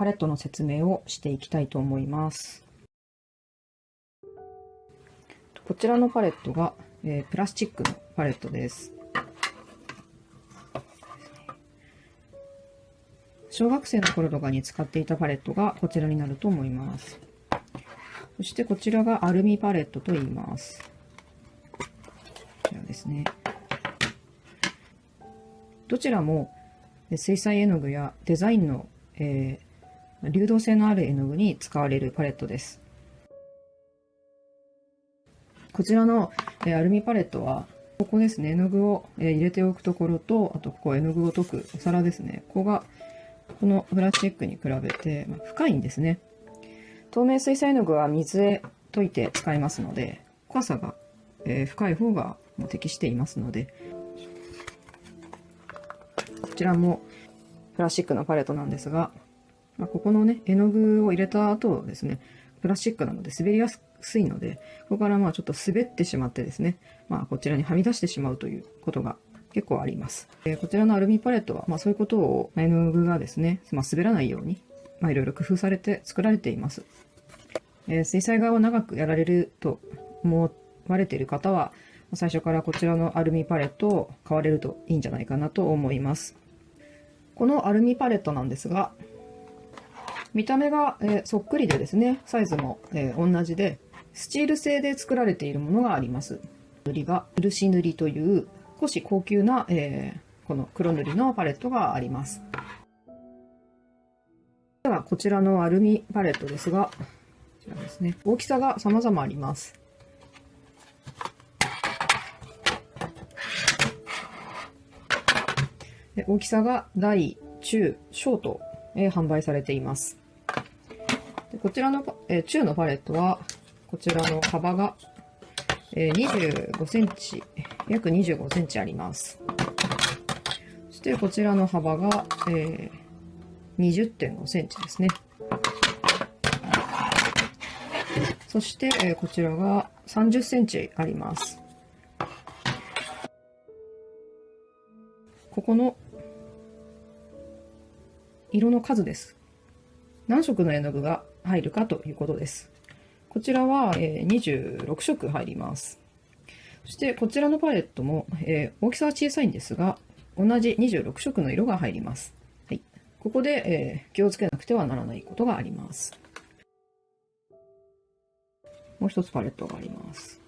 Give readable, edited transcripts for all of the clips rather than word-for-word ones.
パレットの説明をしていきたいと思います。こちらのパレットが、プラスチックのパレットです。小学生の頃とかに使っていたパレットがこちらになると思います。そしてこちらがアルミパレットと言います。こちらですね。どちらも水彩絵の具やデザインの、流動性のある絵の具に使われるパレットです。こちらのアルミパレットは、ここですね、絵の具を入れておくところと、あとここ絵の具を溶くお皿ですね。ここがこのプラスチックに比べて深いんですね。透明水彩絵の具は水へ溶いて使いますので、深さが深い方が適していますので、こちらもプラスチックのパレットなんですが、ここのね、絵の具を入れた後ですね、プラスチックなので滑りやすいので、ここからちょっと滑ってしまってですね、こちらにはみ出してしまうということが結構あります。こちらのアルミパレットは、そういうことを絵の具がですね、滑らないように、いろいろ工夫されて作られています。水彩画を長くやられると思われている方は、最初からこちらのアルミパレットを買われるといいんじゃないかなと思います。このアルミパレットなんですが、見た目がそっくりでですね、サイズも同じで、スチール製で作られているものがあります。塗りが漆塗りという少し高級な、この黒塗りのパレットがあります。ではこちらのアルミパレットですが、こちらですね、大きさが様々あります。大きさが大、中、小と販売されています。こちらの中のパレットは、こちらの幅が25センチ、約25センチあります。そしてこちらの幅が20.5センチですね。そしてこちらが30センチあります。ここの色の数です。何色の絵の具が入るかということです。こちらは26色入ります。そしてこちらのパレットも大きさは小さいんですが、同じ26色の色が入ります。はい、ここで気をつけなくてはならないことがあります。もう一つパレットがあります。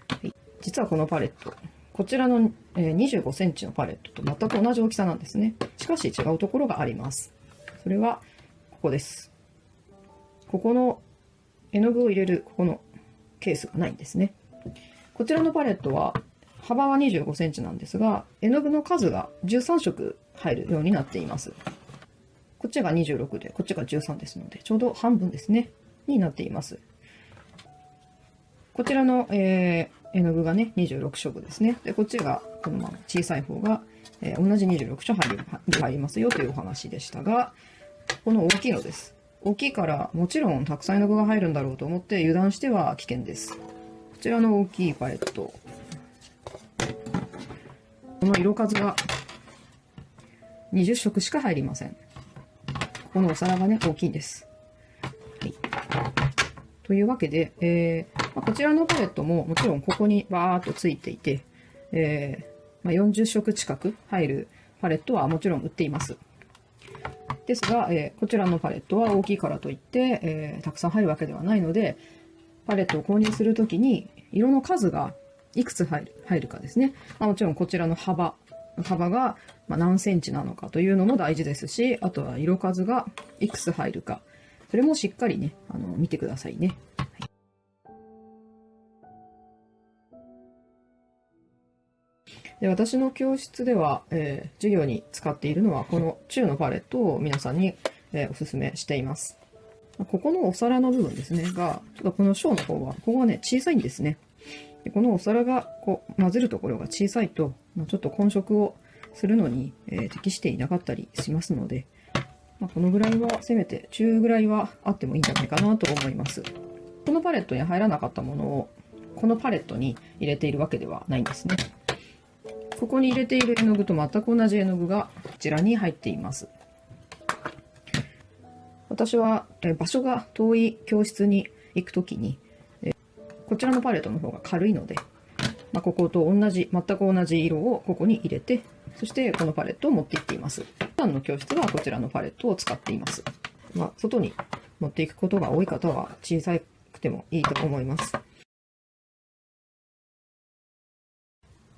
はい、実はこのパレット、こちらの25センチのパレットと全く同じ大きさなんですね。しかし違うところがあります。それはここです。ここの絵の具を入れるここのケースがないんですね。こちらのパレットは幅は25センチなんですが、絵の具の数が13色入るようになっています。こっちが26で、こっちが13ですので、ちょうど半分ですね、になっています。こちらの、絵の具がね、26色ですね。で、こっちがこのまま小さい方が、同じ26色入りますよというお話でしたが、この大きいのです。大きいからもちろんたくさん絵の具が入るんだろうと思って油断しては危険です。こちらの大きいパレット。この色数が20色しか入りません。このお皿がね、大きいんです。はい、というわけで、こちらのパレットももちろんここにバーっとついていて、40色近く入るパレットはもちろん売っています。ですが、こちらのパレットは大きいからといって、たくさん入るわけではないので、パレットを購入するときに色の数がいくつ入るかですね。もちろんこちらの幅が何センチなのかというのも大事ですし、あとは色数がいくつ入るか、それもしっかりね、見てくださいね。はい、で、私の教室では、授業に使っているのはこの中のパレットを皆さんに、おすすめしています。ここのお皿の部分ですねが、ちょっとこの小の方は、ここがね、小さいんですね。でこのお皿がこう混ぜるところが小さいと、ちょっと混色をするのに、適していなかったりしますので、このぐらいは、せめて中ぐらいはあってもいいんじゃないかなと思います。このパレットに入らなかったものを、このパレットに入れているわけではないんですね。ここに入れている絵の具と全く同じ絵の具がこちらに入っています。私は場所が遠い教室に行くときに、こちらのパレットの方が軽いので、ここと同じ、全く同じ色をここに入れて、そしてこのパレットを持って行っています。普段の教室はこちらのパレットを使っています。外に持っていくことが多い方は小さくてもいいと思います。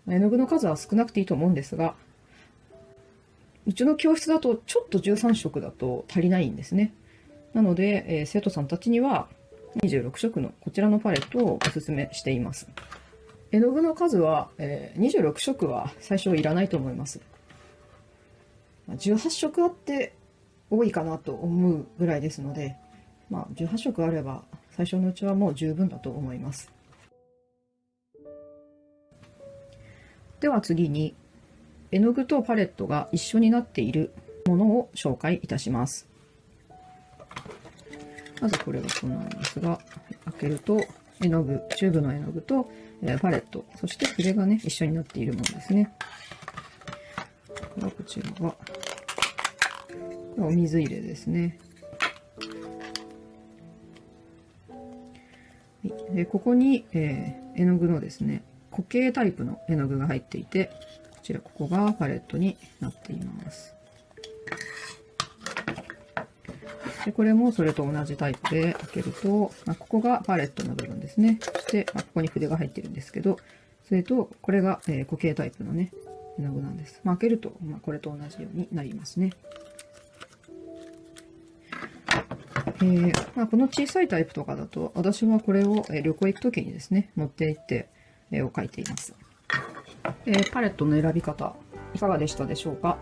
絵の具の数は少なくていいと思うんですが、うちの教室だとちょっと13色だと足りないんですね。なので、生徒さんたちには26色のこちらのパレットをお勧めしています。絵の具の数は、26色は最初いらないと思います。18色あって多いかなと思うぐらいですので、18色あれば最初のうちはもう十分だと思います。では次に、絵の具とパレットが一緒になっているものを紹介いたします。まずこれがそうなんですが、開けると絵の具、チューブの絵の具とパレット、そして筆がね、一緒になっているものですね。こちらはお水入れですね。でここに、絵の具のですね、固形タイプの絵の具が入っていて、ここがパレットになっています。でこれもそれと同じタイプで開けると、ここがパレットの部分ですね。そして、ここに筆が入ってるんですけど、それとこれが、固形タイプのね、絵の具なんです。開けると、これと同じようになりますね。この小さいタイプとかだと、私はこれを旅行行くときにですね、持って行って絵を描いています。パレットの選び方、いかがでしたでしょうか。